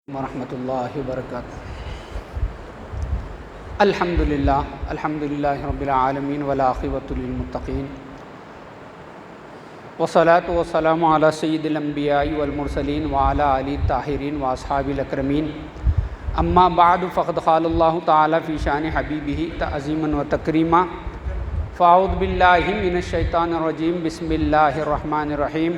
वरहमतुल्लाहि वबरकातुहू। अल्हम्दुलिल्लाहि रब्बिल आलमीन वल आक़िबतु लिल मुत्तक़ीन वस्सलातु वस्सलामु अला सय्यिदिल अंबियाइ वल मुरसलीन व अला आलिहि ताहिरीन व अस्हाबिल अकरमीन। अम्मा बाद फ़क़द क़ालल्लाहु तआला फ़ी शानि हबीबिही तअज़ीमन व तकरीमा। फ़अऊज़ु बिल्लाहि मिनश शैतानिर रजीम। बिस्मिल्लाहिर रहमानिर रहीम।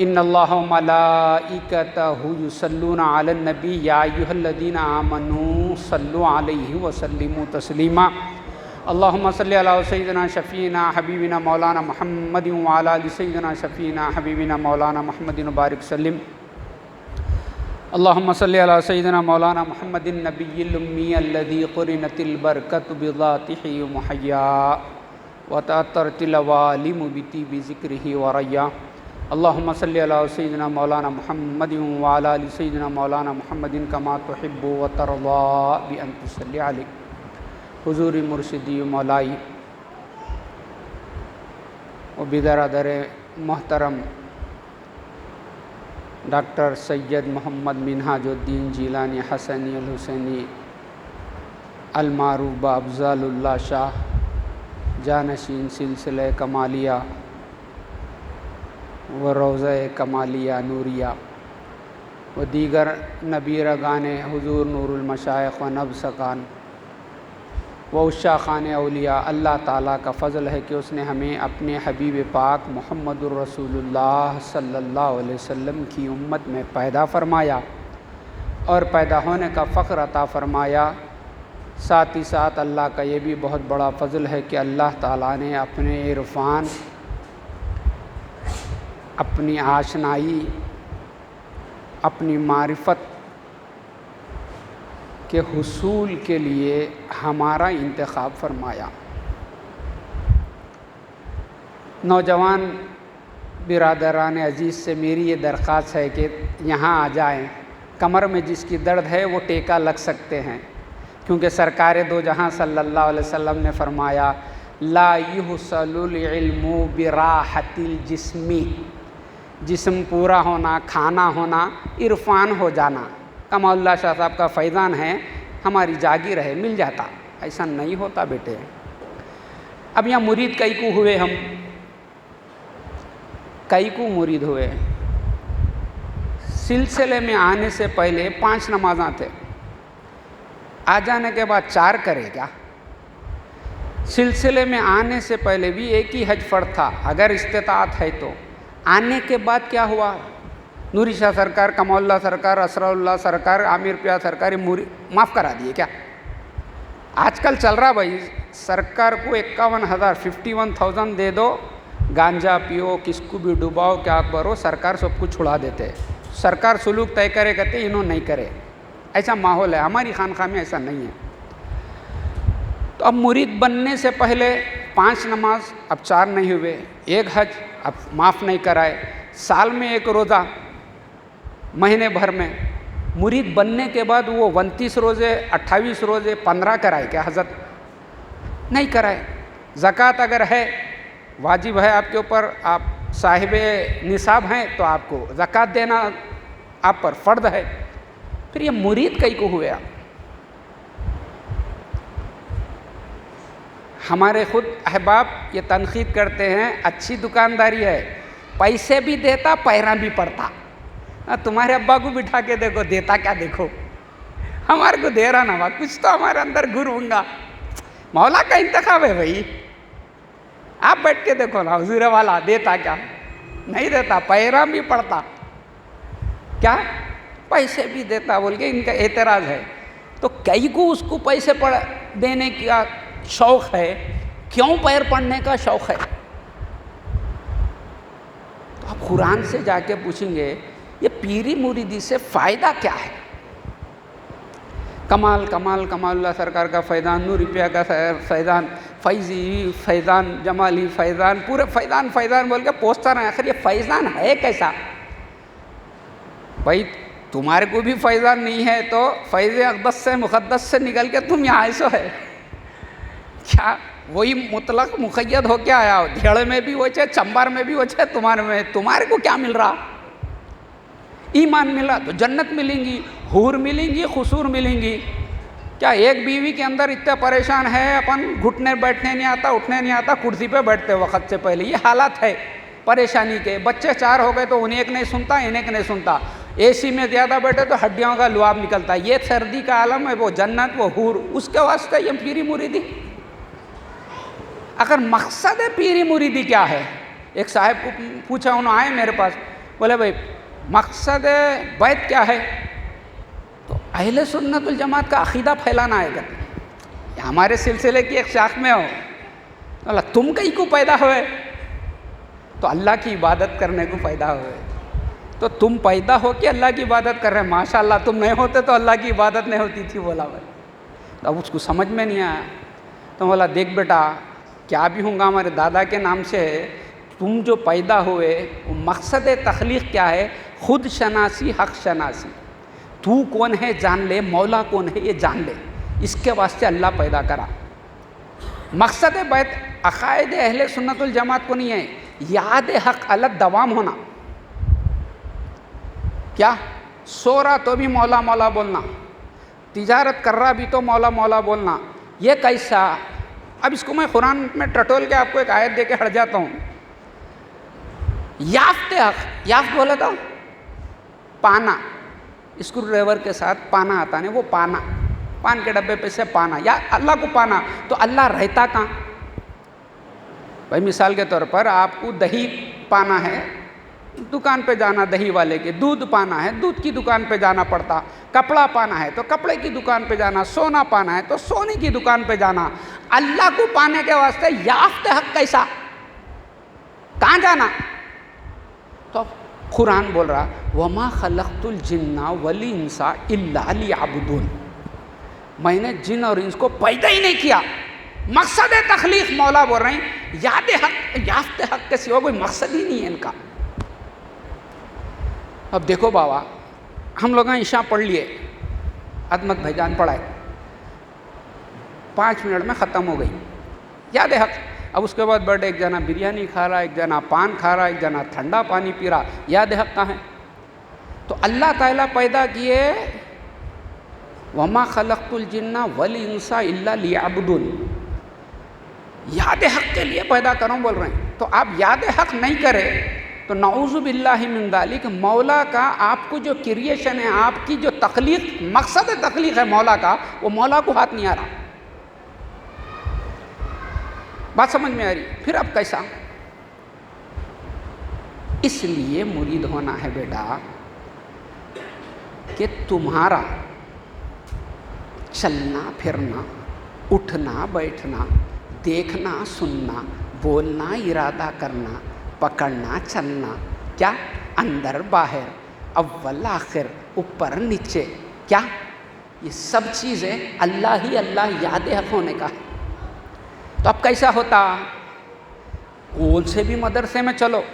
इन्नल्लाहा व मलाइकतहु युसल्लूना अलन नबी या अय्युहल्लज़ीना आमनू सल्लु अलैहि व सल्लिमू तस्लीमा। अल्लाहुम्मा सल्लि अला सय्यिदिना शफ़ीना हबीबिना मौलाना मुहम्मदिन व अला आलि सय्यिदिना शफ़ीना हबीबिना मौलाना मुहम्मदिन बारिक सल्लिम। अल्लाहुम्मा सल्लि अला सय्यिदिना मौलाना मुहम्मदिन नबिय्यिल उम्मी अल्लज़ी क़ुरिनतिल बरकतु बिज़ातिही मुहय्या व तअत्तरतिल अवालिमु बितिबि ज़िक्रिही व रय्या। अल्लाहुम्मा सल्लि अला सय्यिदिना मौलाना मुहम्मदिन व अला आलि सय्यिदिना मौलाना मुहम्मदिन कमा तुहिब्बु व तर्ज़ा बि अन तुसल्लि अलैहि। हुज़ूर मुर्शिदी मौलाई व बिदरदर मोहतरम डॉक्टर सैयद मोहम्मद मिन्हाजुद्दीन जिलानी हसनी अल हुसैनी अल मारूफ ब अफ़ज़लुल्लाह शाह जानशीन सिलसिला कमालिया व रोज़ा कमालिया नूरिया व दीगर नबीरगान हुज़ूर नूरुल मशाइख़ व नबसकान व उशा ख़ान औलिया। अल्लाह ताला का फ़ज़ल है कि उसने हमें अपने हबीब पाक मुहम्मदुर रसूलुल्लाह सल्लल्लाहु अलैहि वसल्लम की उम्मत में पैदा फ़रमाया और पैदा होने का फ़ख्र अता फ़रमाया। साथ ही साथ अल्लाह का ये भी बहुत बड़ा फ़ज़ल है कि अल्लाह ताला ने अपने इरफ़ान, अपनी आशनाई, अपनी मारिफत के हुसूल के लिए हमारा इंतखाब फरमाया। नौजवान बिरादरान अजीज़ से मेरी ये दरख्वास्त है कि यहाँ आ जाएं। कमर में जिसकी दर्द है वो टेका लग सकते हैं, क्योंकि सरकार दो जहाँ सल्लल्लाहु अलैहि वसल्लम ने फरमाया ला युहसलुल इल्मु बिराहतिल जिस्मी। जिस्म पूरा होना, खाना होना, इरफान हो जाना। कमालुल्लाह शाह साहब का फैज़ान है हमारी जागीर है, मिल जाता। ऐसा नहीं होता बेटे। अब यहाँ मुरीद कई को हुए, हम कई को मुरीद हुए। सिलसिले में आने से पहले 5 नमाज़ां थे, आ जाने के बाद 4 करे क्या? सिलसिले में आने से पहले भी एक ही हज फ़र्ज़ था अगर इस्तिताअत है तो। आने के बाद क्या हुआ? नूरी शाह सरकार, कमालुल्लाह सरकार, असराउल्लाह सरकार, आमिर पिया सरकार माफ़ करा दिए क्या? आजकल चल रहा भाई, सरकार को 51,000 51,000 दे दो, गांजा पियो, किसको भी डुबाओ, क्या करो, सरकार सब कुछ छुड़ा देते हैं। सरकार सुलूक तय करे कहते इन्होंने नहीं करे। ऐसा माहौल है। हमारी खानखा में ऐसा नहीं है। तो अब मुरीद बनने से पहले 5 नमाज, अब 4 नहीं हुए, 1 हज अब माफ़ नहीं कराए, साल में 1 रोज़ा, महीने भर में। मुरीद बनने के बाद वो 29 रोज़े, 28 रोज़े, 15 कराए क्या हज़रत? नहीं कराए। ज़कात अगर है, वाजिब है आपके ऊपर, आप साहिब निसाब हैं तो आपको ज़कात देना आप पर फ़र्ज़ है। फिर ये मुरीद कई को हुए? आप हमारे ख़ुद अहबाब ये तनक़ीद करते हैं, अच्छी दुकानदारी है, पैसे भी देता, पैरा भी पड़ता। तुम्हारे अब्बा को बिठा के देखो, देता क्या देखो, हमारे को दे रहा ना, कुछ तो हमारे अंदर गुर होगा। मौला का इंतखाब है भाई। आप बैठ के देखो ना, हुजूर वाला देता क्या? नहीं देता, पैरा भी पड़ता, क्या पैसे भी देता बोल के इनका एतराज़ है। तो कई को उसको पैसे पड़ देने का शौक़ है, क्यों पैर पड़ने का शौक़ है? तो आप कुरान से जाके पूछेंगे ये पीरी मुरीदी से फ़ायदा क्या है? कमालुल्लाह सरकार का फैज़ान, नूरी पिया का फैज़ान, फैज़ी फैज़ान, जमाली फैज़ान, पूरे फैज़ान बोल के पोस्टर हैं। आखिर ये फैज़ान है कैसा? भाई तुम्हारे को भी फैज़ान नहीं है तो फैज़ अक़दस से मुक़द्दस से निकल के तुम यहाँ ऐसो है क्या? वही मुतलक मुक़य्यद हो क्या आया? धेड़ में भी वो चाहे, चंबार में भी वो चाहे, तुम्हारे को क्या मिल रहा? ईमान मिला तो जन्नत मिलेंगी, हूर मिलेंगी, खुसूर मिलेंगी। क्या एक बीवी के अंदर इतना परेशान है, अपन घुटने बैठने नहीं आता, उठने नहीं आता, कुर्सी पे बैठते वक्त से पहले, ये हालात है परेशानी के। बच्चे 4 हो गए तो उन्हें एक नहीं सुनता, इन्हें एक नहीं सुनता। एसी में ज़्यादा बैठे तो हड्डियों का लुआब निकलता है। ये सर्दी का आलम है, वो जन्नत, वो हूर, उसके वास्ते ये पीरी मुरीदी। अगर मकसद है पीरी मुरीदी क्या है? एक साहब को पूछा, उन्होंने आए मेरे पास, बोले भाई मकसद बैत क्या है? तो अहले सुन्नत वल जमात का अकीदा फैलाना है। कहते हमारे सिलसिले की एक शाख में हो, बोला तुम कहीं को पैदा हुए तो अल्लाह की इबादत करने को पैदा हुए, तो तुम पैदा हो के अल्लाह की इबादत कर रहे हैं, माशाअल्लाह। तुम नहीं होते तो अल्लाह की इबादत नहीं होती थी। बोला भाई, तो अब उसको समझ में नहीं आया। तो बोला देख बेटा, क्या भी होगा हमारे दादा के नाम से, तुम जो पैदा हुए वो मकसद तख्लीक क्या है? खुद शनासी, हक शनासी। तू कौन है जान ले, मौला कौन है ये जान ले, इसके वास्ते अल्लाह पैदा करा। मकसद बैत अकायद अहले सुन्नत वल जमात को नहीं है, याद हक अलग दवाम होना। क्या सो रहा तो भी मौला मौला बोलना, तिजारत कर रहा भी तो मौला मौला बोलना, ये कैसा? अब इसको मैं कुरान में टटोल के आपको एक आयत दे के हट जाता हूँ। याफ्ते हक, याफ्त बोला था पाना, स्क्रू ड्राइवर के साथ पाना आता नहीं, वो पाना, पान के डब्बे पे से पाना, या अल्लाह को पाना। तो अल्लाह रहता कहाँ? भाई मिसाल के तौर पर आपको दही पाना है, दुकान पे जाना दही वाले के, दूध पाना है, दूध की दुकान पे जाना पड़ता, कपड़ा पाना है तो कपड़े की दुकान पे जाना, सोना पाना है तो सोने की दुकान पे जाना। अल्लाह को पाने के वास्ते याफ्त हक कैसा, कहाँ जाना? तो कुरान बोल रहा वमा खलक़तुल जिन्ना वल इंसा इल्ला लियअबुदून, मैंने जिन और इंस को पैदा ही नहीं किया। मकसद तख्लीक मौला बोल रहे हैं, याद हक याफ्त हक के सिवा कोई मकसद ही नहीं है इनका। अब देखो बाबा, हम लोग ईशा पढ़ लिए, अदमत भाईजान पढ़ाए, 5 मिनट में ख़त्म हो गई, याद हक। अब उसके बाद बैठे, एक जना बिरयानी खा रहा, एक जना पान खा रहा, एक जना ठंडा पानी पी रहा, याद हक कहाँ है? तो अल्लाह ताला पैदा किए वमा खलक़तुल जिन्ना वल इंसा इल्ला लियअबुदून, याद हक के लिए पैदा करूँ बोल रहे हैं। तो आप याद हक नहीं करें तो नऊज़ु बिल्लाहि मिन ज़ालिक, मौला का आपको जो क्रिएशन है, आपकी जो तख्लीक, मकसद तख्लीक है मौला का, वो मौला को हाथ नहीं आ रहा। बात समझ में आ रही? फिर अब कैसा? इसलिए मुरीद होना है बेटा कि तुम्हारा चलना फिरना, उठना बैठना, देखना सुनना, बोलना इरादा करना, पकड़ना चलना, क्या अंदर बाहर, अव्वल आखिर, ऊपर नीचे, क्या ये सब चीज़ें अल्लाह ही अल्लाह याद हक होने का। तो अब कैसा होता? कौन से भी मदरसे में चलो,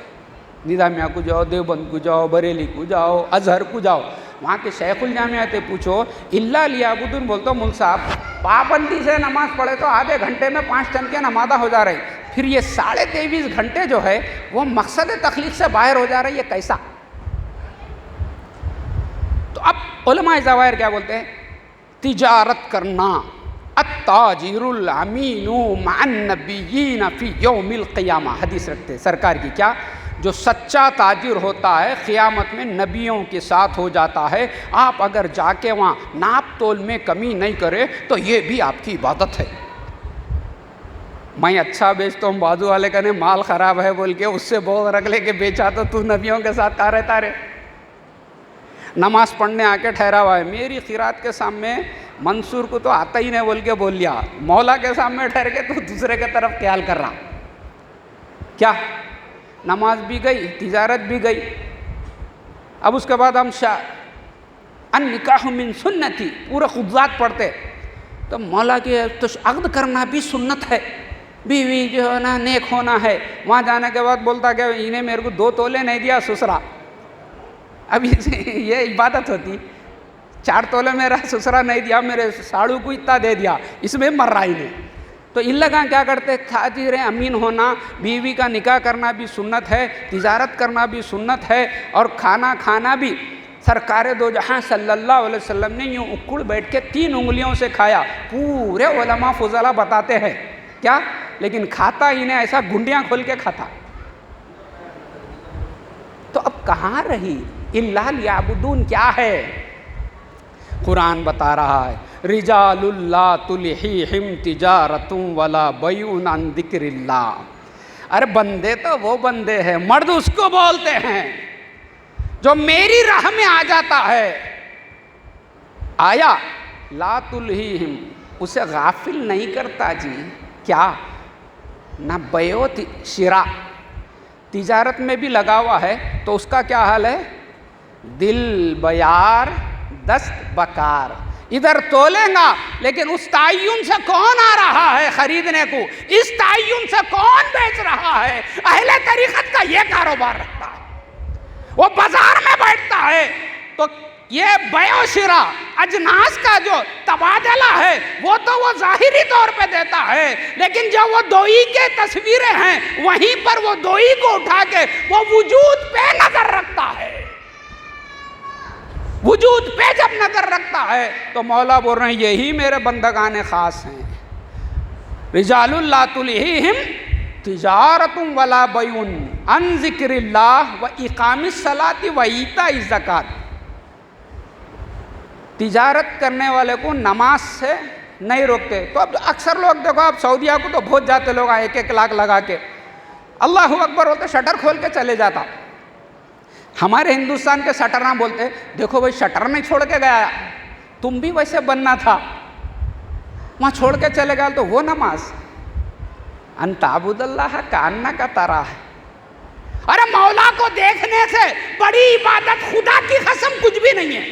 निज़ामिया को जाओ, देवबंद को जाओ, बरेली को जाओ, अजहर को जाओ, वहाँ के शेखुल जामियाते पूछो, इल्ला लियाबुदून बोलते मुल साहब, पाबंदी से नमाज़ पढ़े तो आधे घंटे में 5 टन के नमाज़ा हो जा रही, फिर ये 23.5 घंटे जो है वो मकसद तख्लीक से बाहर हो जा रही है, कैसा? तो अब उलमाए ज़वाहिर क्या बोलते हैं? तिजारत करना, अत्ताजिरुल अमीनु मअन नबिय्यीन फी यौमिल क़ियामा, हदीस रखते हैं सरकार की, क्या? जो सच्चा ताजिर होता है क़ियामत में नबियों के साथ हो जाता है। आप अगर जाके वहाँ नाप तोल में कमी नहीं करे तो ये भी आपकी इबादत है। मैं अच्छा बेचता हूँ, बाजू वाले का ने माल ख़राब है बोल के उससे बोल रख ले के बेचा, तो तू नबियों के साथ कहाँ रहता रे? नमाज पढ़ने आके ठहरा हुआ है, मेरी खिरात के सामने मंसूर को तो आता ही नहीं बोल के बोल लिया, मौला के सामने ठहर के तो दूसरे के तरफ ख्याल कर रहा, क्या? नमाज भी गई, तिजारत भी गई। अब उसके बाद हम अन निकाह मिन सुन्नती पूरा खुद्दात पढ़ते, तो मौला के तो अक़्द करना भी सुन्नत है, बीवी जो है ना नेक होना है। वहाँ जाने के बाद बोलता कि इन्हें मेरे को 2 तोले नहीं दिया ससुरा, अभी ये इबादत होती, 4 तोले मेरा ससुरा नहीं दिया, मेरे साड़ू को इतना दे दिया, इसमें मर रहा ही नहीं। तो इन लगा क्या करते? ताजिर अमीन होना, बीवी का निकाह करना भी सुन्नत है, तिजारत करना भी सुन्नत है, और खाना खाना भी सरकार दो जहां सल्लल्लाहु अलैहि वसल्लम ने यूँ उखड़ बैठ के 3 उंगलियों से खाया। पूरे उलमा फुज़ला बताते हैं क्या, लेकिन खाता इन्हें ऐसा गुंडियां खोल के खाता। तो अब कहाँ रही इल्ला लियाबुदून क्या है? कुरान बता रहा है रिजालुल्ला तुलहीहिम तिजारतुम वला बैउन अन ज़िक्रिल्लाह। अरे बंदे तो वो बंदे हैं, मर्द उसको बोलते हैं जो मेरी राह में आ जाता है। आया ला तुलहीहिम, उसे गाफिल नहीं करता जी। क्या ना बयो शिरा, तिजारत में भी लगा हुआ है तो उसका क्या हाल है? दिल बयार दस्त बकार, इधर तोलेगा लेकिन उस तायुन से कौन आ रहा है खरीदने को, इस तायुन से कौन बेच रहा है? अहले तरीकत का ये कारोबार रखता है, वो बाजार में बैठता है तो ये बयोशिरा अजनास का जो तबादला है वो तो वो जाहिरी तौर पे देता है, लेकिन जब वो दोई के तस्वीरें हैं वहीं पर वो दोई को उठा के वो वजूद पे नजर रखता है। वजूद पे जब नजर रखता है तो मौला बोल रहे हैं यही मेरे बंदगान खास हैं। रिजालुल ला तुलहीहिम तिजारतुम वला बैउन अन ज़िक्रिल्लाह व इकामिस सलाति व ईताइज़ ज़कात। तिजारत करने वाले को नमाज से नहीं रोकते। तो अब अक्सर लोग देखो, आप सऊदिया को तो बहुत जाते लोग 1-1 लाख लगा के अल्लाह अकबर बोलते, शटर खोल के चले जाता। हमारे हिंदुस्तान के शटर ना बोलते देखो भाई शटर नहीं छोड़ के गया, तुम भी वैसे बनना था, वहाँ छोड़ के चले गए। तो वो नमाज अंताबुदल्लाह कान्ना का तारा है। अरे मौला को देखने से बड़ी इबादत खुदा की कसम कुछ भी नहीं है।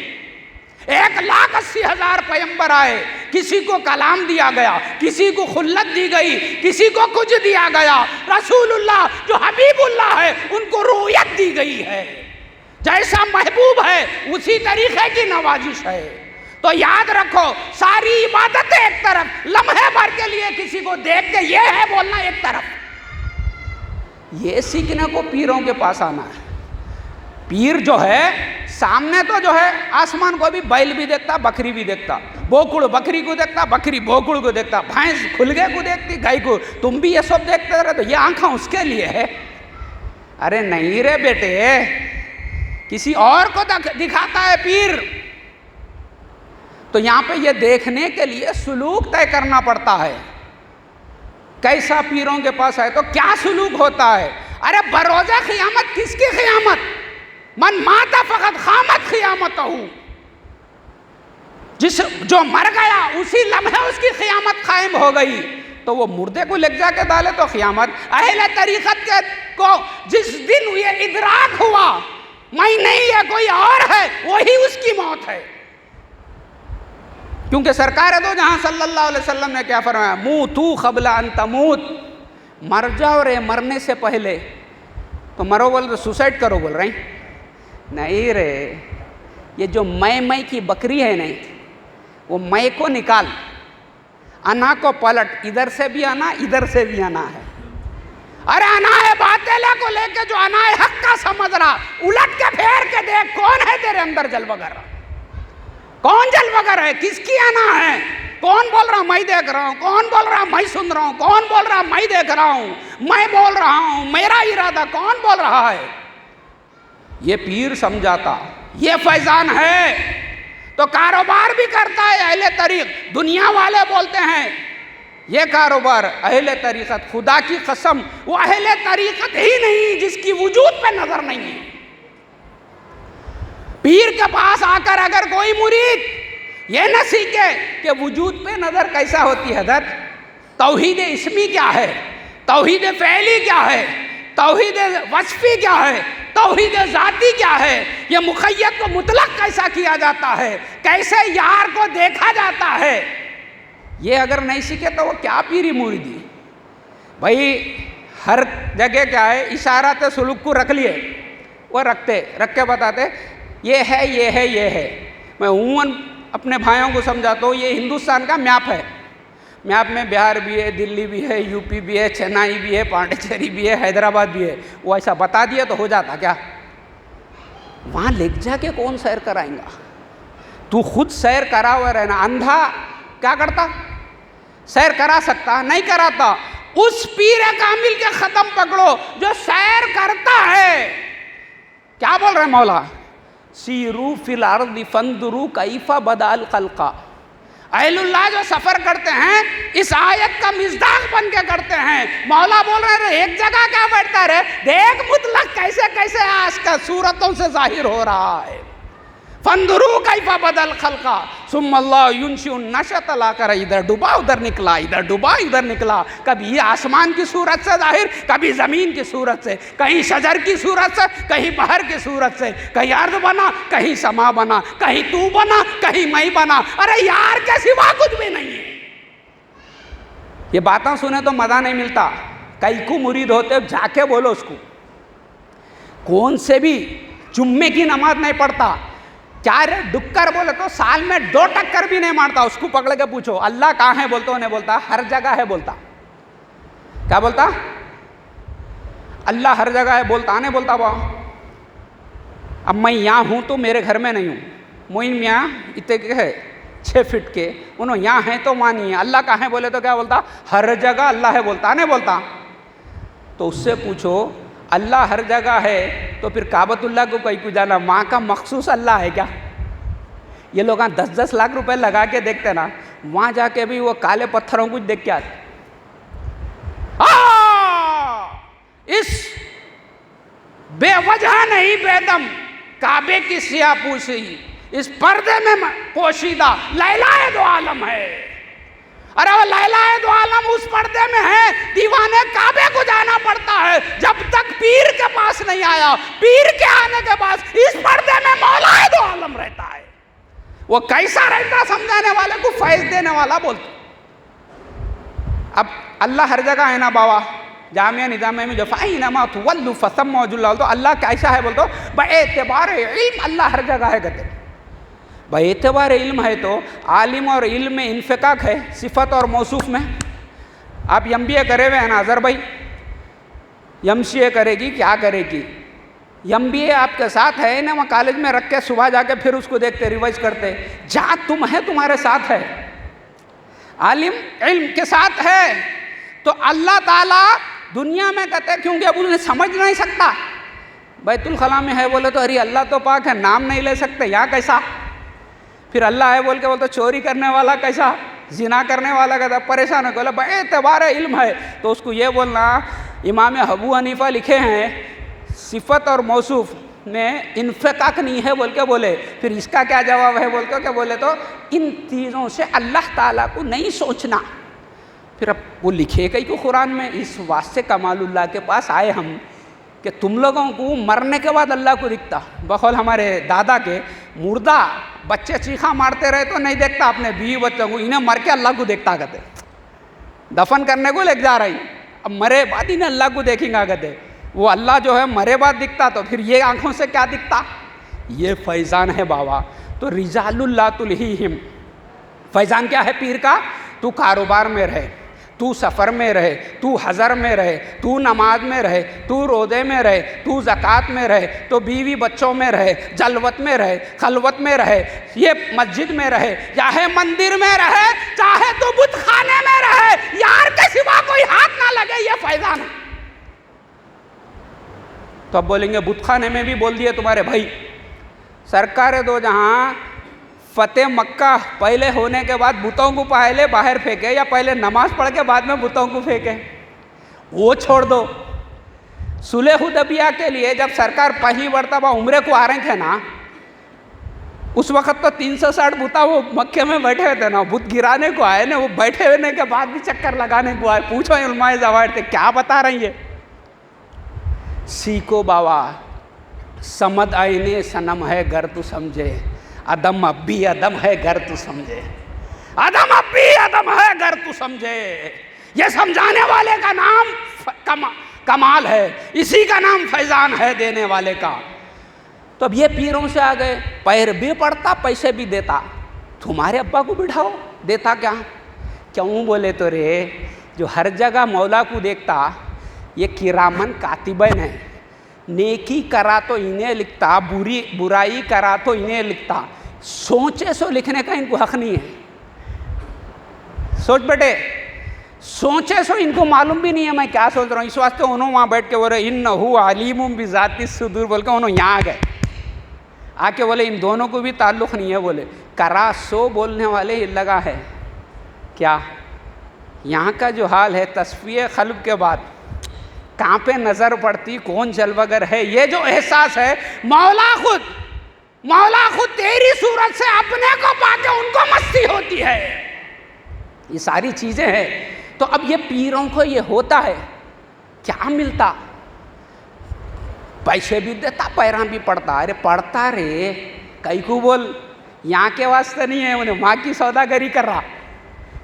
1,80,000 पैगंबर आए, किसी को कलाम दिया गया, किसी को खुल्लत दी गई, किसी को कुछ दिया गया। रसूलुल्लाह जो हबीबुल्लाह है उनको रूयत दी गई है, जैसा महबूब है उसी तरीके की नवाजिश है। तो याद रखो सारी इबादतें एक तरफ, लम्हे भर के लिए किसी को देख के ये है बोलना एक तरफ, ये सीखने को पीरों के पास आना है। पीर जो है सामने तो जो है आसमान को भी बैल भी देखता, बकरी भी देखता, बोकुड़ बकरी को देखता, बकरी बोकुड़ को देखता, भैंस खुलगे को देखती, गाय को। तुम भी ये सब देखते रहे तो ये आंखें उसके लिए है। अरे नहीं रे बेटे, किसी और को दिखाता है पीर। तो यहाँ पे ये देखने के लिए सुलूक तय करना पड़ता है, कैसा पीरों के पास है तो क्या सुलूक होता है। अरे बरोज़े क़ियामत किसकी क़ियामत? मन माता फ़क़त क़ामत क़ियामतहू, जो मर गया उसी लम्हे उसकी क़ियामत कायम हो गई। तो वो मुर्दे को ले जाके डाले तो क़ियामत। अहले तरीक़त के को जिस दिन ये इदराक हुआ मैं नहीं है कोई और है, वही उसकी मौत है। क्योंकि सरकार दो जहां सल्लल्लाहु अलैहि वसल्लम ने क्या फरमाया, मूतू क़ब्ल अन तमूत, मर जाओ रे मरने से पहले। तो मरो बोल तो सुसाइड करो बोल रहे हैं, नहीं रे, ये जो मैं की बकरी है नहीं, वो मैं को निकाल, अना को पलट, इधर से भी आना इधर से भी आना है। अरे अनाए बातेला को लेके जो अनाए हक का समझ रहा, उलट के फेर के देख कौन है तेरे अंदर जलवगर, कौन जलवगर है, किसकी आना है। कौन बोल रहा मैं देख रहा हूं, कौन बोल रहा मैं सुन रहा हूं, कौन बोल रहा मैं देख रहा हूं, मैं बोल रहा हूं, मेरा इरादा, कौन बोल रहा है। ये पीर समझाता, ये फैजान है तो कारोबार भी करता है अहले तरीक़। दुनिया वाले बोलते हैं ये कारोबार, अहले तरीक़त खुदा की कसम वो अहले तरीक़त ही नहीं जिसकी वजूद पे नजर नहीं है। पीर के पास आकर अगर कोई मुरीद ये न सीखे कि वजूद पे नजर कैसा होती है, हज़रत तौहीद इस्मी क्या है, तौहीद फ़ैली क्या है, तौहीद वस्फ़ी क्या है, तौहीद ज़ाती क्या है, ये मुक़य्यद को मुतलक कैसा किया जाता है, कैसे यार को देखा जाता है, ये अगर नहीं सीखे तो वो क्या पीरी मुरीदी। भाई हर जगह क्या है, इशारात सुलूक को रख लिए, वो रख के बताते ये है ये है ये है। मैं उमूमन अपने भाइयों को समझाता हूँ ये हिंदुस्तान का मैप है, मैप में बिहार भी है, दिल्ली भी है, यूपी भी है, चेन्नई भी है, पांडिचेरी भी है, हैदराबाद भी है। वो ऐसा बता दिया तो हो जाता क्या? वहाँ ले जाके कौन सैर कराएंगा? तू खुद सैर करा हुआ रहना। अंधा क्या करता? सैर करा सकता? नहीं कराता। उस पीर कामिल के खत्म पकड़ो जो सैर करता है। क्या बोल रहे मौला? सीरू फिल अर्दी फंदुरू कैफा बदाल खल्का। अहलुल्लाह जो सफर करते हैं इस आयत का मिज़दाक बन के करते हैं। मौला बोल रहे हैं एक जगह क्या बैठता रहे, देख मुतलक कैसे कैसे आज का सूरतों से जाहिर हो रहा है। फंदुरू कैफा बदल खल्का सुम्मल्लाहु युनशिउ नशअत लाकर, इधर डूबा उधर निकला, इधर डूबा इधर निकला। कभी ये आसमान की सूरत से जाहिर, कभी ज़मीन की सूरत से, कहीं शजर की सूरत से, कहीं बहर की सूरत से, कहीं अर्द बना, कहीं समा बना, कहीं तू बना, कहीं मैं बना। अरे यार के सिवा कुछ भी नहीं है। ये बातें सुने तो मज़ा नहीं मिलता। कई को मुरीद होते हो जाके बोलो उसको। कौन से भी जुम्मे की नमाज नहीं पढ़ता, क्या रे डुक्कर बोले तो साल में 2 टक्कर भी नहीं मारता, उसको पकड़ के पूछो अल्लाह कहाँ है बोलते हो, नहीं बोलता, हर जगह है बोलता। क्या बोलता? अल्लाह हर जगह है बोलता, नहीं बोलता। वाह, अब मैं यहाँ हूँ तो मेरे घर में नहीं हूँ। मोइन मियाँ इतने के है 6 फीट के, उन्होंने यहाँ हैं तो वहाँ नहीं है। अल्लाह कहाँ है बोले तो क्या बोलता? हर जगह अल्लाह है बोलता, नहीं बोलता। तो उससे पूछो अल्लाह हर जगह है तो फिर काबतुल्लाह को कहीं को जाना, वहाँ का मखसूस अल्लाह है क्या? ये लोग 10-10 लाख रुपए लगा के देखते ना, वहाँ जाके भी वो काले पत्थरों को देख के आते। इस बेवजह नहीं बेदम काबे की सिया पूछी, इस पर्दे में पोशीदा लैलाए दो आलम है। अरे वो लैलाए दो आलम उस पर्दे में है, दीवाने काबे को जाना पड़ता है जब तक पीर के पास नहीं आया। पीर के आने के बाद इस पर्दे में मौलाए दो आलम रहता है। वो कैसा रहता समझाने वाले को फैज देने वाला बोलते। अब अल्लाह हर जगह है ना बाबा, जामिया निजामिया में जो फ़ाइनमा तुवल्लु फसम्मा वजुल्लाह, तो अल्लाह कैसा है बोलते बएतबार इल्म अल्लाह हर जगह है कहते। बएतबार इल्म है तो आलिम और इल्म में इन्फिकाक है सिफत और मौसूफ में। आप MBA करे हुए हैं ना अज़हर भाई, MCA करेगी क्या करेगी? MBA आपके साथ है ना, वहाँ कॉलेज में रख के सुबह जाके फिर उसको देखते रिवाइज करते। जहाँ तुम है तुम्हारे साथ है, आलिम इल्म के साथ है। तो अल्लाह ताला दुनिया में कहते हैं क्योंकि अब उन्हें समझ नहीं सकता। बैतुल खला में है बोले तो अरे अल्लाह तो पाक है, नाम नहीं ले सकते, यहाँ कैसा? फिर अल्लाह है बोल के बोलते चोरी करने वाला कैसा, जिना करने वाला कैसा, परेशान हो बोला बएतबार इल्म है। तो उसको ये बोलना, इमाम अबू हनीफा लिखे हैं सिफत और मौसूफ में इन्फिकाक नहीं है बोल के बोले। फिर इसका क्या जवाब है बोल के क्या बोले तो इन चीज़ों से अल्लाह ताला को नहीं सोचना। फिर अब वो लिखे कहीं को कुरान में, इस वास्ते कमालुल्लाह के पास आए हम कि तुम लोगों को मरने के बाद अल्लाह को दिखता। बखौल हमारे दादा के मुर्दा बच्चे चीखा मारते रहे तो नहीं देखता अपने बीवी बच्चों को, इन्हें मर के अल्लाह को देखता कहते। दफन करने को लेके जा रही, अब मरे बाद इन्हें अल्लाह को देखेंगे कहते। वो अल्लाह जो है मरे बाद दिखता, तो फिर ये आँखों से क्या दिखता? ये फैज़ान है बाबा। तो रिजालुल्लाह तुलहीहिम, फैज़ान क्या है पीर का? तू कारोबार में रहे, तू सफ़र में रहे, तू हज़र में रहे, तू नमाज में रहे, तू रोज़े में रहे, तू ज़कात में रहे, तो बीवी बच्चों में रहे, जलवत में रहे, खलवत में रहे, ये मस्जिद में रहे, चाहे मंदिर में रहे, चाहे तो बुत खाने में रहे, यार के सिवा कोई हाथ ना लगे, ये फैज़ान है। तो अब बोलेंगे बुत खाने में भी बोल दिए तुम्हारे भाई। सरकार दो जहाँ फतेह मक्का पहले होने के बाद बुतों को पहले बाहर फेंके, या पहले नमाज पढ़ के बाद में बुतों को फेंके, वो छोड़ दो। सुलह हुदैबिया के लिए जब सरकार पहली मरतबा उम्रे को आ रहे थे ना, उस वक्त तो 360 बुता वो मक्के में बैठे हुए थे ना, बुत गिराने को आए ना, वो बैठे होने के बाद भी चक्कर लगाने को आए। पूछो उलमाए ज़वाहिर थे क्या बता रही है। सीखो बाबा, समद आईने सनम है घर तू समझे, अदम अब भी अदम है घर तू समझे, अदम अब भी अदम है घर तू समझे। ये समझाने वाले का नाम कमाल है, इसी का नाम फैज़ान है देने वाले का। तो अब ये पीरों से आ गए, पैर भी पड़ता पैसे भी देता। तुम्हारे अब्बा को बिठाओ, देता क्या? क्यों बोले तो रे जो हर जगह मौला को देखता, ये किरामन कातिबन है, नेकी करा तो इन्हें लिखता, बुराई करा तो इन्हें लिखता। सोचे सो लिखने का इनको हक नहीं है। सोच बेटे, सोचे सो इनको मालूम भी नहीं है मैं क्या सोच रहा हूँ। इस वास्ते उन्होंने वहाँ बैठ के बोले इन्नहु अलीमुम बिज़ाति सुदूर बोल के उन्होंने यहाँ आ गए, आके बोले इन दोनों को भी ताल्लुक़ नहीं है। बोले करा सो बोलने वाले ही लगा है क्या। यहाँ का जो हाल है तस्फिये क़ल्ब के बाद कहाँ पे नज़र पड़ती कौन जलवगर है, ये जो एहसास है मौला खुद तेरी सूरत से अपने को पाके उनको मस्ती होती है। ये सारी चीज़ें हैं। तो अब ये पीरों को ये होता है, क्या मिलता, पैसे भी देता पैरा भी पड़ता। अरे पढ़ता रे कई को बोल, यहाँ के वास्ते नहीं है, उन्हें माँ की सौदागरी कर रहा।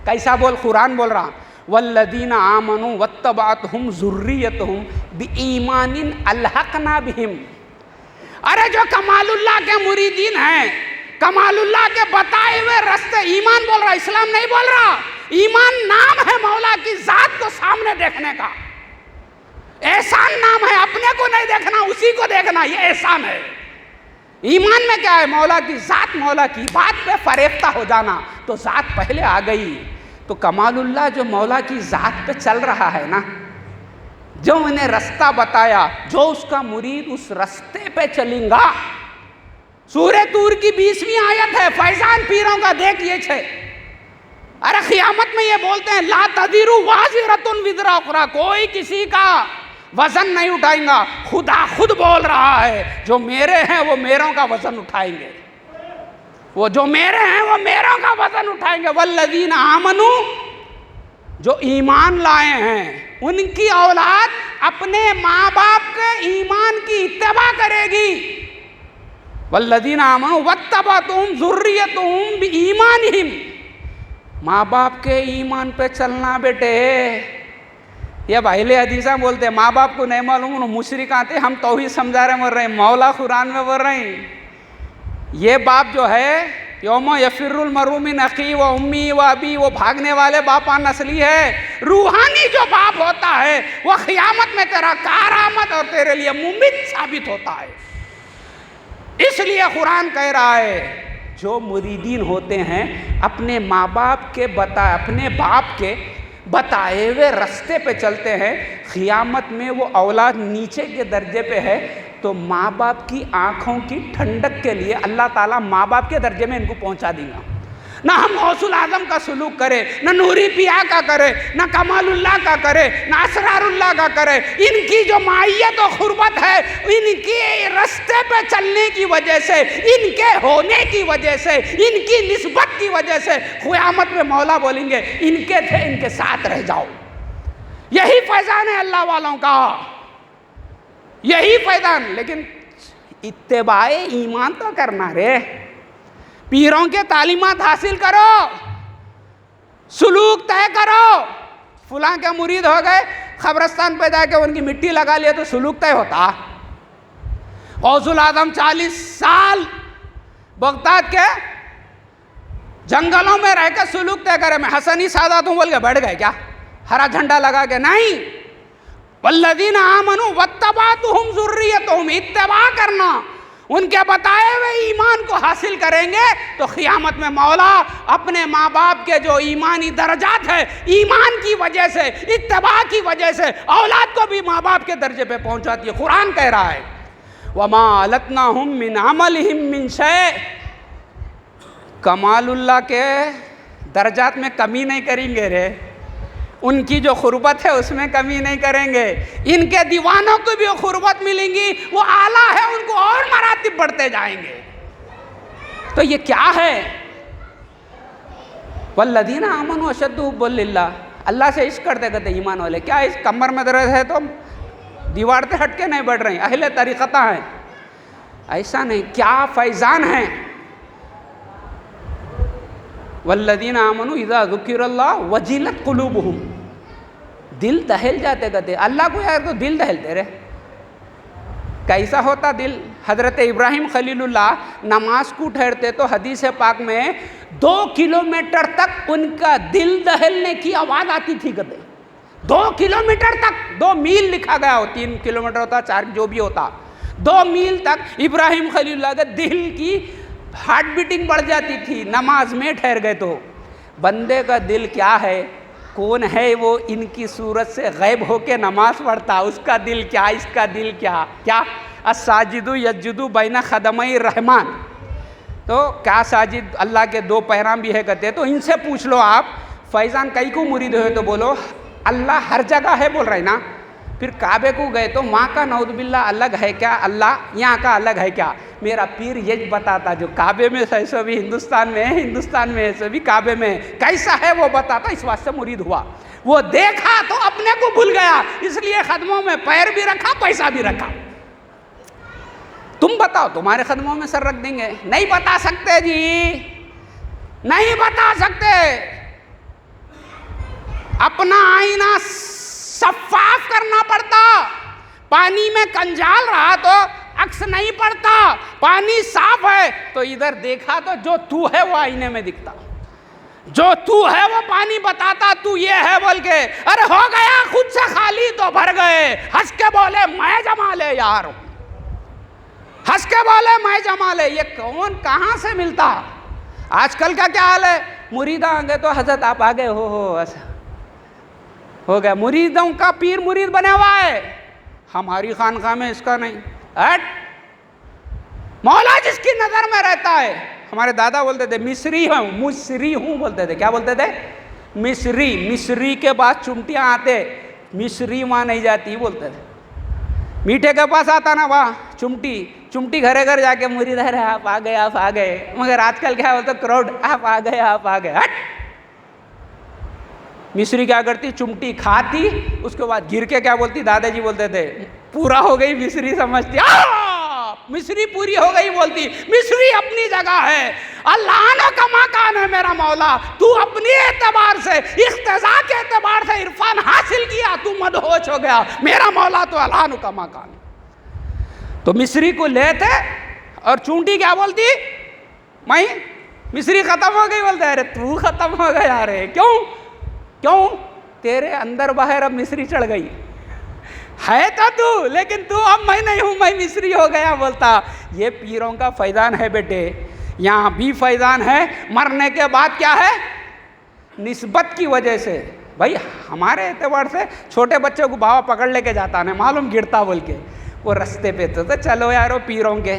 कैसा बोल, कुरान बोल रहा वल्लदीना आमनु वत्तबातहुम ज़ुर्रियतहुम बिईमानिन अलहक़ना बिहिम। अरे जो कमालुल्लाह के मुरीदीन हैं, कमालुल्लाह के बताए हुए रास्ते, ईमान बोल रहा, इस्लाम नहीं बोल रहा। ईमान नाम है मौला की ज़ात को सामने देखने का, एहसान नाम है, अपने को नहीं देखना उसी को देखना, ये एहसान है। ईमान में क्या है, मौला की ज़ात, मौला की बात पे फरेफ्ता हो जाना। तो ज़ात पहले आ गई। तो कमालुल्लाह जो मौला की ज़ात पे चल रहा है ना, जो उन्हें रास्ता बताया, जो उसका मुरीद उस रास्ते पे चलेगा। सूरह तूर की 20वीं आयत है, फैजान पीरों का देख ये छे। अरे क़ियामत में ये बोलते हैं ला तज़िरु वाज़िरतुन विज़रा उख़रा, कोई किसी का वजन नहीं उठाएगा। खुदा खुद बोल रहा है जो मेरे हैं वो मेरों का वजन उठाएंगे, वो जो मेरे हैं वो मेरों का वजन उठाएंगे। वल्लज़ीना आमनु, जो ईमान लाए हैं उनकी औलाद अपने माँ बाप के ईमान की इत्तबा करेगी। वल्लज़ीना आमनु वत्तबअतहुम ज़ुर्रियतहुम बिईमानिहिम, माँ बाप के ईमान पे चलना बेटे। ये भाईले हदीसा बोलते हैं माँ बाप को नहीं मालूम, मुशरिक आते, हम तौहीद समझा रहे बोल रहे हैं, मौला कुरान में बोल रहे हैं ये बाप जो है यौम यफिरुल मर्उ मिन अखी व उम्मी व अबी, वो भागने वाले बापा नस्ली है। रूहानी जो बाप होता है वो क़ियामत में तेरा कारामद और तेरे लिए मुमित साबित होता है। इसलिए कुरान कह रहा है जो मुरीदीन होते हैं अपने माँ बाप के अपने बाप के बताए हुए रास्ते पे चलते हैं, क़ियामत में वो औलाद नीचे के दर्जे पे है। तो माँ बाप की आँखों की ठंडक के लिए अल्लाह ताला माँ बाप के दर्जे में इनको पहुँचा देगा। ना हम गौसुल आज़म का सलूक करें, ना नूरी पिया का करें, ना कमालुल्लाह का करें, ना असरारुल्लाह का करें, इनकी जो माइयत और खुरबत है, इनके रास्ते पे चलने की वजह से, इनके होने की वजह से, इनकी निस्बत की वजह से क़यामत में मौला बोलेंगे इनके थे, इनके साथ रह जाओ। यही फैज़ान है अल्लाह वालों का, यही फैज़ान। लेकिन इत्तेबाए ईमान तो करना रे, पीरों के तालीमात हासिल करो, सुलूक तय करो। फुलां के मुरीद हो गए, कब्रस्तान पे जाके उनकी मिट्टी लगा लिया तो सुलूक तय होता। गौसुल आज़म 40 साल बगदाद के जंगलों में रहकर सुलूक तय करे, मैं हसनी सादात हूँ बोल के बैठ गए क्या, हरा झंडा लगा के? नहीं। वल्लज़ीना आमनु वत्तबअतहुम ज़ुर्रियतहुम, इत्तबा करना, उनके बताए हुए ईमान को हासिल करेंगे तो क़ियामत में मौला अपने माँ बाप के जो ईमानी दर्जात है, ईमान की वजह से, इत्तबा की वजह से औलाद को भी माँ बाप के दर्जे पे पहुँचाती है। कुरान कह रहा है वमा अलतनाहुम मिन अमलिहिम मिन शै, कमालुल्लाह के दर्जात में कमी नहीं करेंगे रे, उनकी जो खुरबत है उसमें कमी नहीं करेंगे। इनके दीवानों को भी वो खुरबत मिलेंगी, वो आला है, उनको और मरातिब बढ़ते जाएंगे। तो ये क्या है? वल्लज़ीना आमनु अशद्दु हुब्बन लिल्लाह, अल्लाह से इश्क करते करते ईमान वाले। क्या इस कमर में दर्द है तो दीवार से हट के नहीं बढ़ रहे हैं, अहले तरीक़ता हैं, ऐसा नहीं। क्या फैज़ान है? वल्लज़ीना आमनु इज़ा ज़ुकिरल्लाह वजिलत क़ुलूबुहुम, दिल दहल जाते कहते अल्लाह को यार तो दिल दहलते रे। कैसा होता दिल? हज़रत इब्राहिम खलीलुल्लाह नमाज को ठहरते तो हदीस पाक में 2 किलोमीटर तक उनका दिल दहलने की आवाज़ आती थी कहते, 2 किलोमीटर तक, 2 मील लिखा गया हो, 3 किलोमीटर होता, 4 जो भी होता, 2 मील तक इब्राहिम खलीलुल्लाह के दिल की हार्ट बीटिंग बढ़ जाती थी नमाज में ठहर गए तो। बंदे का दिल क्या है, कौन है वो इनकी सूरत से गैब होके नमाज पढ़ता, उसका दिल क्या, इसका दिल क्या, क्या अस्साजिदु यस्जुदु बैना खदमई रहमान, तो क्या साजिद अल्लाह के 2 पैराम भी है कहते हैं। तो इनसे पूछ लो आप, फैज़ान कई को मुरीद हुए तो बोलो अल्लाह हर जगह है बोल रहे ना। फिर काबे को गए तो वहाँ का नौजुबिल्ला अलग है क्या, अल्लाह यहाँ का अलग है क्या? मेरा पीर ये बताता, जो काबे में है सो भी हिंदुस्तान में है, हिंदुस्तान में है सो भी काबे में है, कैसा है वो बताता। इस वास्ते मुरीद हुआ, वो देखा तो अपने को भूल गया, इसलिए कदमों में पैर भी रखा, पैसा भी रखा। तुम बताओ, तुम्हारे कदमों में सर रख देंगे? नहीं बता सकते जी, नहीं बता सकते। अपना आईना सफाफ करना पड़ता। पानी में कंजाल रहा तो अक्स नहीं पड़ता, पानी साफ है तो इधर देखा तो जो तू है वो आईने में दिखता, जो तू है वो पानी बताता तू ये है बोल के। अरे हो गया खुद से खाली तो भर गए, हंस के बोले मैं जमा ले यार, हंस के बोले मैं जमा ले। ये कौन कहाँ से मिलता? आजकल का क्या हाल है, मुरीदा आ गए तो हजरत आप आ गए हो, ऐसा हो गया। मुरीदों का पीर मुरीद बने हुआ है, हमारी खानका में इसका नहीं। हट, मौला जिसकी नजर में रहता है। हमारे दादा बोलते थे मिस्री हूँ, मुसरी हूँ बोलते थे। क्या बोलते थे? मिस्री। मिस्री के पास चुमटियाँ आते, मिस्री वहाँ नहीं जाती बोलते थे। मीठे के पास आता ना वहाँ चुमटी, चुमटी घरे घर जाके मुरीद है आप आ गए, आप आ गए। मगर आजकल क्या बोलते क्राउड, आप आ गए, आप आ गए। हट, मिस्री क्या करती, चुमटी खाती, उसके बाद गिर के क्या बोलती, दादाजी बोलते थे पूरा हो गई मिस्री, समझती मिस्री पूरी हो गई बोलती। मिस्री अपनी जगह है, अल्लाह ने कमा कान है मेरा मौला, तू अपने एतबार से, इख्तिजा के एतबार से इरफान हासिल किया, तू मदहोश हो गया, मेरा मौला तो अल्लाह ने कमा कान। तो मिस्री को लेते और चूंटी क्या बोलती, मैं मिस्री खत्म हो गई बोलते, अरे तू खत्म हो गया, अरे क्यों क्यों, तेरे अंदर बाहर अब मिस्री चढ़ गई है तो तू, लेकिन तू अब मैं नहीं हूं, मैं मिस्री हो गया बोलता। ये पीरों का फैजान है बेटे, यहाँ भी फैजान है, मरने के बाद क्या है, निस्बत की वजह से। भाई हमारे एतबार से छोटे बच्चों को बाबा पकड़ लेके जाता ना, मालूम गिरता बोल के, वो रास्ते पे तो चलो यारो पीरों के,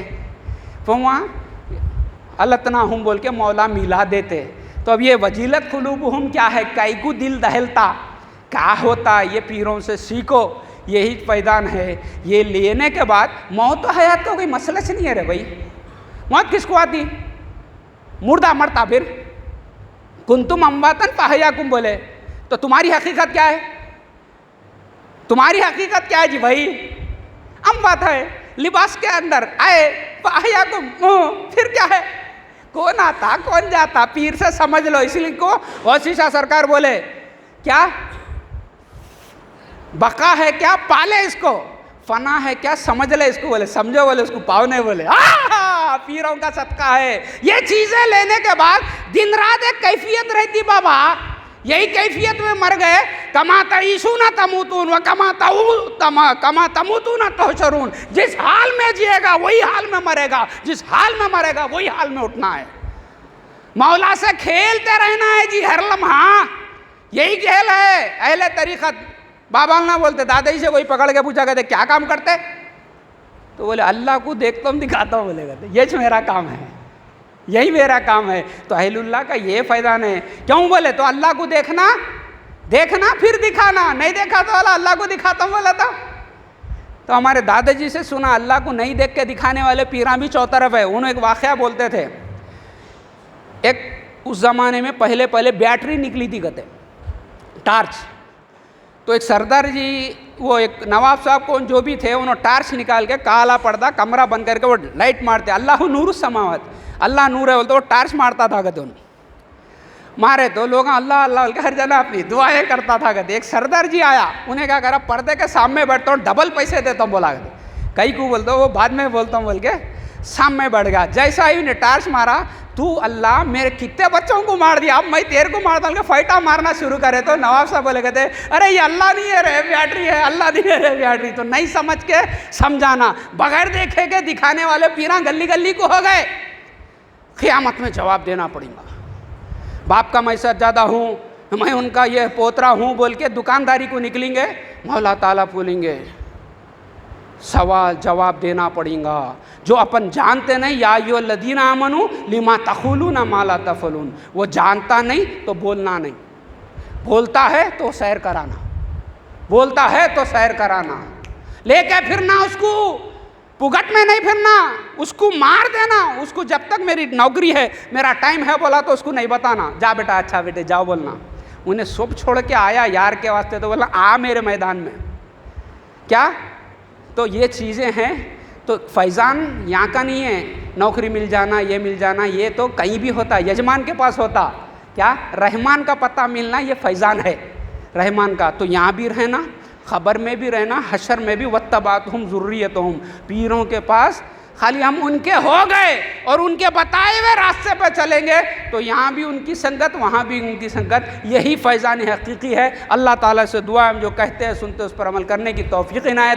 तो वहाँ अलतना हम बोल के मौला मिला देते। तो अब ये वजीलत कुलूबुहुम क्या है, कैकू दिल दहलता क्या होता, ये पीरों से सीखो, यही फैजान है। ये लेने के बाद मौत तो हयात का कोई मसला से नहीं है रे भाई। मौत किसको आती, मुर्दा मरता, फिर कुंतुम अम्बातन फहयाकुम बोले, तो तुम्हारी हकीकत क्या है, तुम्हारी हकीकत क्या है जी भाई, अम्बात है, लिबास के अंदर आए फहयाकुम, फिर क्या है, कौन आता कौन जाता, पीर से समझ लो। इसलिए को वसीशा सरकार बोले क्या, बका है क्या पाले इसको, फना है क्या समझ ले इसको, बोले समझो, बोले उसको पाओ नहीं, बोले पीरों का सदका है। ये चीजें लेने के बाद दिन रात एक कैफियत रहती बाबा, यही कैफियत में मर गए। कमा तईशू ना तमूतून व कमा तमूतू ना तोशरून, जिस हाल में जिएगा वही हाल में मरेगा, जिस हाल में मरेगा वही हाल में उठना है। मौला से खेलते रहना है जी हर लम्हा, यही खेल है। अहले तरीक़त बाबा ना बोलते, दादाजी से कोई पकड़ के पूछा कहते क्या काम करते, तो बोले अल्लाह को देखता हूँ दिखाता हूँ, बोले कहते ये मेरा काम है, यही मेरा काम है। तो अहलुल्लाह का ये फैजान है। क्यों बोले, तो अल्लाह को देखना, देखना फिर दिखाना, नहीं देखा तो अल्लाह को दिखाता हूँ बोला था। तो हमारे दादाजी से सुना, अल्लाह को नहीं देख के दिखाने वाले पीरा भी चौतरफ है। उन्होंने एक वाक़या बोलते थे, एक उस ज़माने में पहले पहले बैटरी निकली थी कहते, टार्च। तो एक सरदार जी, वो एक नवाब साहब कौन जो भी थे, उन्होंने टार्च निकाल के काला पर्दा कमरा बंद करके वो लाइट मारते, अल्लाह नूर समावत, अल्लाह नूर है बोलते, वो टार्च मारता था कहते। उन्हें मारे तो लोग अल्लाह अल्लाह बोल के हर जना अपनी दुआएं करता था कहते। एक सरदार जी आया, उन्हें क्या करा, पर्दे के सामने बैठता हूँ, डबल पैसे देता हूँ बोला कहते। कई को बोलते वो बाद में बोलता हूँ बोल के सामने बैठ गया। जैसा ही उन्हें टार्च मारा तू अल्लाह मेरे कितने बच्चों को मार दिया, अब मैं तेरे को मार डाल के फाइटा मारना शुरू करे। तो नवाब साहब बोले कहते अरे ये अल्लाह नहीं है रे बैटरी है, अल्लाह नहीं है रे बैटरी। तो नहीं समझ के समझाना, बगैर देखे के दिखाने वाले पीरा गली गली को हो गए। क़यामत में जवाब देना पड़ेगा। बाप का मैं ज़्यादा हूँ, मैं उनका ये पोतरा हूँ बोल के दुकानदारी को निकलेंगे, मौला ताला बोलेंगे सवाल जवाब देना पड़ेगा। जो अपन जानते नहीं, या यो लदीना आमनु लिमा तखुलूना माला तफलून, वो जानता नहीं तो बोलना नहीं, बोलता है तो सैर कराना, बोलता है तो सैर कराना, लेके फिरना उसको पुगट में नहीं फिरना, उसको मार देना। उसको जब तक मेरी नौकरी है, मेरा टाइम है बोला तो उसको नहीं बताना, जा बेटा अच्छा बेटे जाओ बोलना। उन्हें सब छोड़ के आया यार के वास्ते तो बोला आ मेरे मैदान में क्या। तो ये चीज़ें हैं। तो फैज़ान यहाँ का नहीं है, नौकरी मिल जाना ये मिल जाना, ये तो कहीं भी होता, यजमान के पास होता। क्या रहमान का पता मिलना ये फैज़ान है रहमान का। तो यहाँ भी रहना, ख़बर में भी रहना, हशर में भी, वत्तबातहुम ज़ुर्रियतहुम, पीरों के पास खाली हम उनके हो गए और उनके बताए हुए रास्ते पर चलेंगे तो यहाँ भी उनकी संगत वहाँ भी उनकी संगत। यही फैज़ान हकीकी है। अल्लाह ताला से दुआ हम जो कहते हैं सुनते उस पर अमल करने की तौफीक इनायत